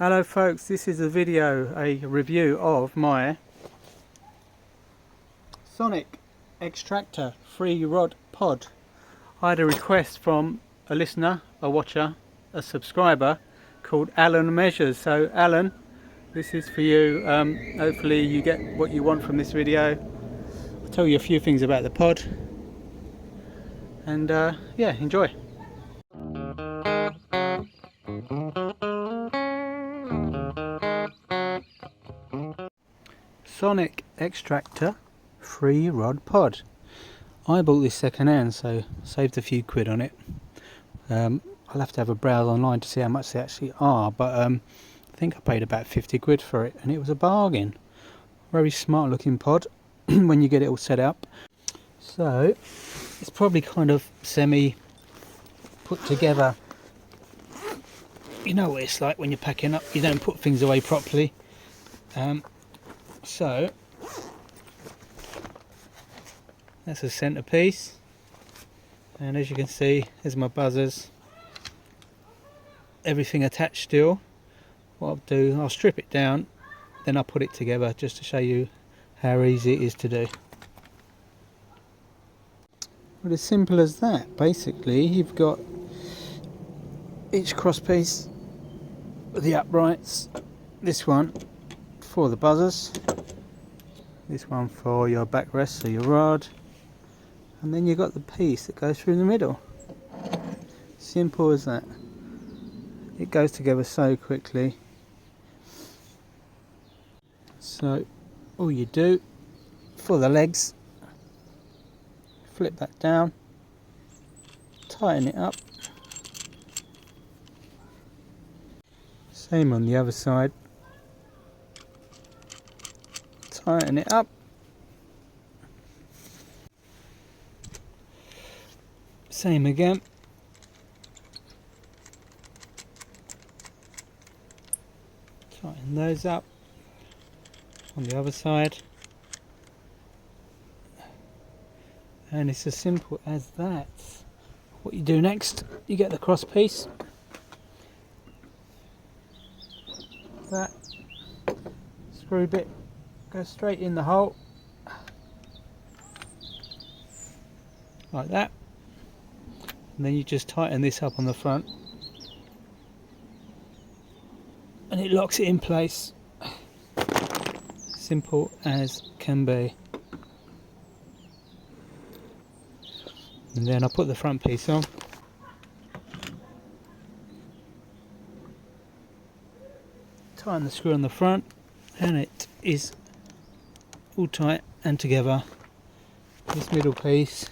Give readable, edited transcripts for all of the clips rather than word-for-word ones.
Hello folks, this is a review of my Sonik Xtractor free rod pod. I had a request from a listener, a watcher, a subscriber called Alan Measures. So Alan, this is for you. Hopefully you get what you want from this video. I'll tell you a few things about the pod and yeah, enjoy. Sonik Xtractor free rod pod. I bought this second hand, so saved a few quid on it. I'll have to have a browse online to see how much they actually are, but I think I paid about 50 quid for it, and it was a bargain. Very smart looking pod when you get it all set up. So it's probably kind of semi put together. You know what it's like when you're packing up, you don't put things away properly. So that's a centerpiece, and as you can see, there's my buzzers, everything attached still. What I'll do, I'll strip it down, then I'll put it together just to show you how easy it is to do. But as simple as that, basically you've got each cross piece with the uprights, this one for the buzzers, this one for your backrest, so your rod, and then you've got the piece that goes through the middle. Simple as that. It goes together so quickly. So all you do for the legs, flip that down, tighten it up. Same on the other side. Tighten it up. Same again. Tighten those up on the other side. And it's as simple as that. What you do next, you get the cross piece. That screw bit goes straight in the hole. Like that. And then you just tighten this up on the front. And it locks it in place. Simple as can be. And then I'll put the front piece on. Tighten the screw on the front, and it is all tight and together. This middle piece,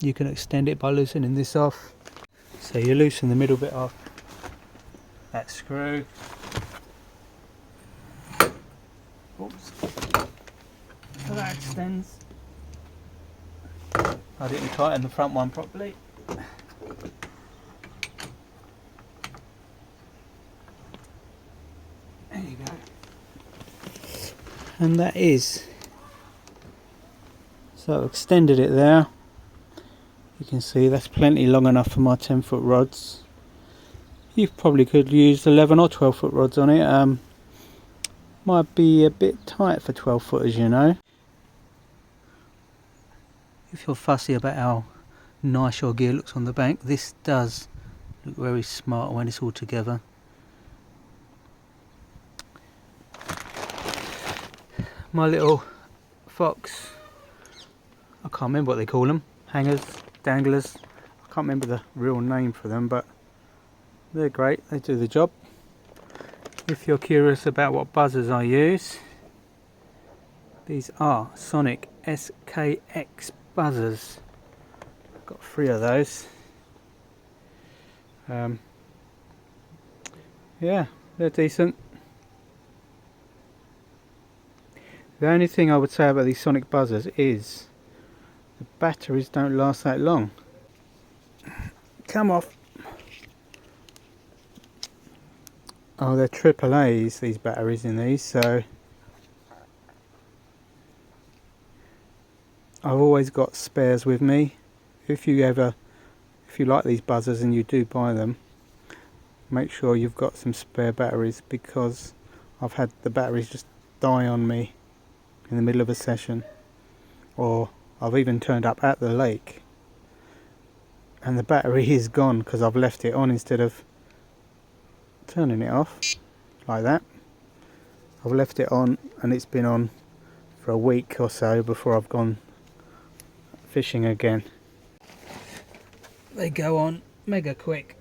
you can extend it by loosening this off. So you loosen the middle bit off, that screw. Oops. So that extends. I didn't tighten the front one properly. There you go. And that is. So I've extended it there. You can see that's plenty long enough for my 10-foot rods. You probably could use 11 or 12-foot rods on it. Might be a bit tight for 12-footers, you know. If you're fussy about how nice your gear looks on the bank, this does look very smart when it's all together. My little fox, I can't remember what they call them, hangers, danglers, I can't remember the real name for them, but they're great, they do the job. If you're curious about what buzzers I use, these are Sonik SKX buzzers. I've got 3 of those. Yeah, they're decent. The only thing I would say about these Sonik buzzers is the batteries don't last that long. Come off. Oh, they're AAA's, these batteries in these, so I've always got spares with me. If you like these buzzers and you do buy them, make sure you've got some spare batteries, because I've had the batteries just die on me in the middle of a session, or I've even turned up at the lake and the battery is gone because I've left it on instead of turning it off like that. I've left it on and it's been on for a week or so before I've gone fishing again. They go on mega quick.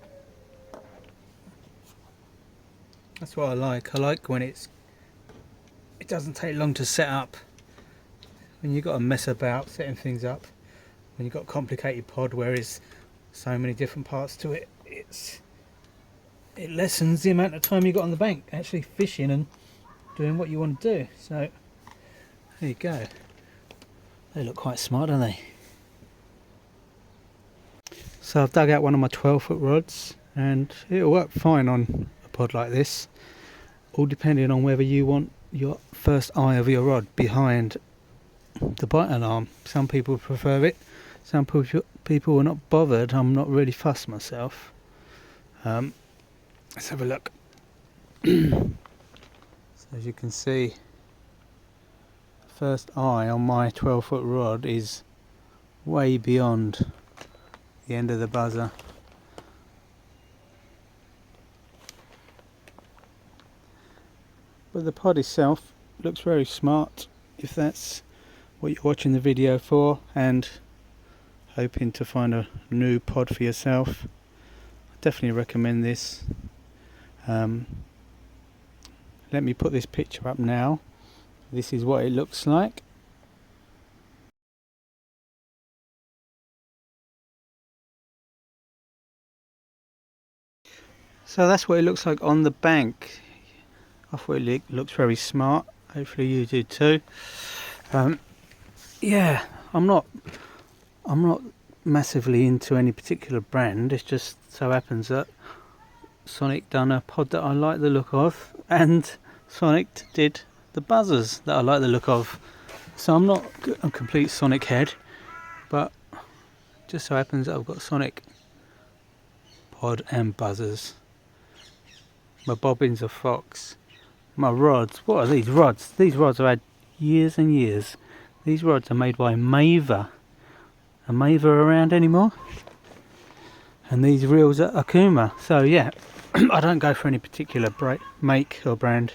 That's what I like. I like when it doesn't take long to set up. When you've got to mess about setting things up, when you've got a complicated pod where there's so many different parts to it, it lessens the amount of time you got on the bank actually fishing and doing what you want to do. So there you go. They look quite smart, don't they? So I've dug out one of my 12-foot rods and it'll work fine on a pod like this, all depending on whether you want your first eye of your rod behind the bite alarm. Some people prefer it, some people are not bothered. I'm not really fussed myself. Let's have a look. So as you can see, the first eye on my 12-foot rod is way beyond the end of the buzzer. But the pod itself looks very smart, if that's what you're watching the video for and hoping to find a new pod for yourself. I definitely recommend this. Let me put this picture up now. This is what it looks like. So that's what it looks like on the bank. I thought it looks very smart. Hopefully you do too. Yeah, I'm not massively into any particular brand. It just so happens that Sonik done a pod that I like the look of, and Sonik did the buzzers that I like the look of. So I'm not a complete Sonik head, but just so happens that I've got Sonik pod and buzzers. My bobbins are Fox. My rods, what are these rods? These rods I've had years and years. These rods are made by Maver. Are Maver around anymore? And these reels are Akuma. So yeah, I don't go for any particular make or brand.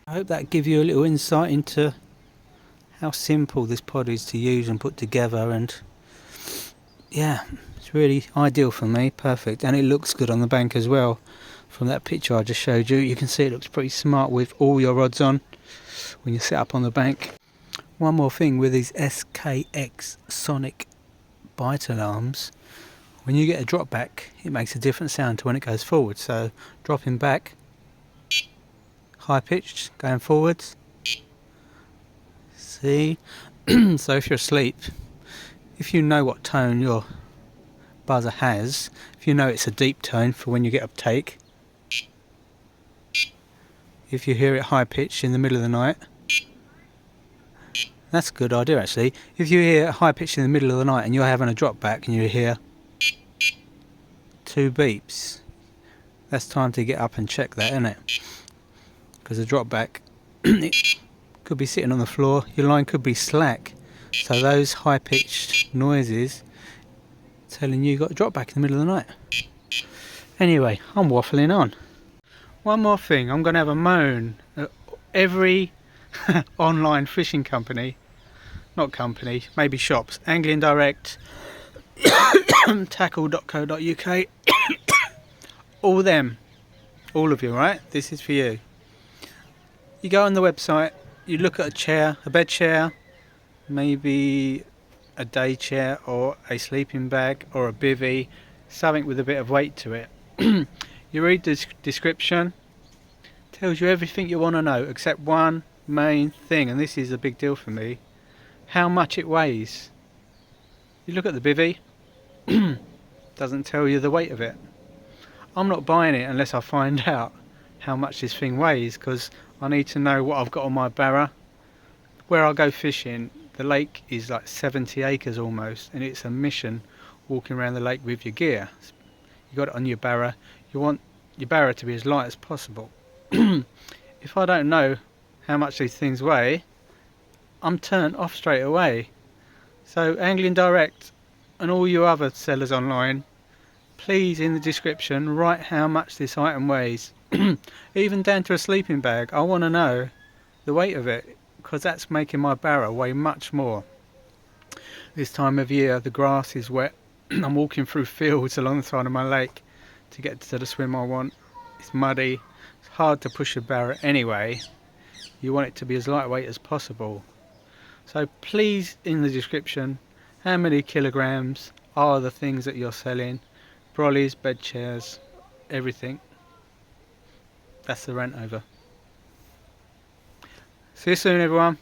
I hope that gives you a little insight into how simple this pod is to use and put together, and yeah, it's really ideal for me, perfect, and it looks good on the bank as well. From that picture I just showed you, you can see it looks pretty smart with all your rods on when you set up on the bank. One more thing with these SKX Sonik bite alarms, when you get a drop back it makes a different sound to when it goes forward. So dropping back, high pitched, going forwards, see. So if you're asleep, if you know what tone your buzzer has, if you know it's a deep tone for when you get uptake, if you hear it high pitched in the middle of the night, that's a good idea actually. If you hear high pitched in the middle of the night and you're having a drop back and you hear 2 beeps, that's time to get up and check that, isn't it? Because a drop back, it could be sitting on the floor, your line could be slack, so those high pitched noises telling you got a drop back in the middle of the night. Anyway, I'm waffling on. One more thing, I'm going to have a moan at every online fishing company, not company, maybe shops, Angling Direct, tackle.co.uk, all them, all of you, right? This is for you. You go on the website, you look at a chair, a bed chair, maybe a day chair or a sleeping bag or a bivvy, something with a bit of weight to it. You read the description, tells you everything you want to know except one main thing, and this is a big deal for me: how much it weighs. You look at the bivvy, doesn't tell you the weight of it. I'm not buying it unless I find out how much this thing weighs, because I need to know what I've got on my barra. Where I go fishing, the lake is like 70 acres almost, and it's a mission walking around the lake with your gear. you got it on your barrow, you want your barrow to be as light as possible. If I don't know how much these things weigh, I'm turned off straight away. So Angling Direct and all you other sellers online, please in the description write how much this item weighs. Even down to a sleeping bag. I want to know the weight of it, because that's making my barrow weigh much more. This time of year the grass is wet. I'm walking through fields along the side of my lake to get to the swim I want. It's muddy, it's hard to push a barrow anyway. You want it to be as lightweight as possible. So please in the description, how many kilograms are the things that you're selling? Brollies, bed chairs, everything. That's the rant over. See you soon everyone.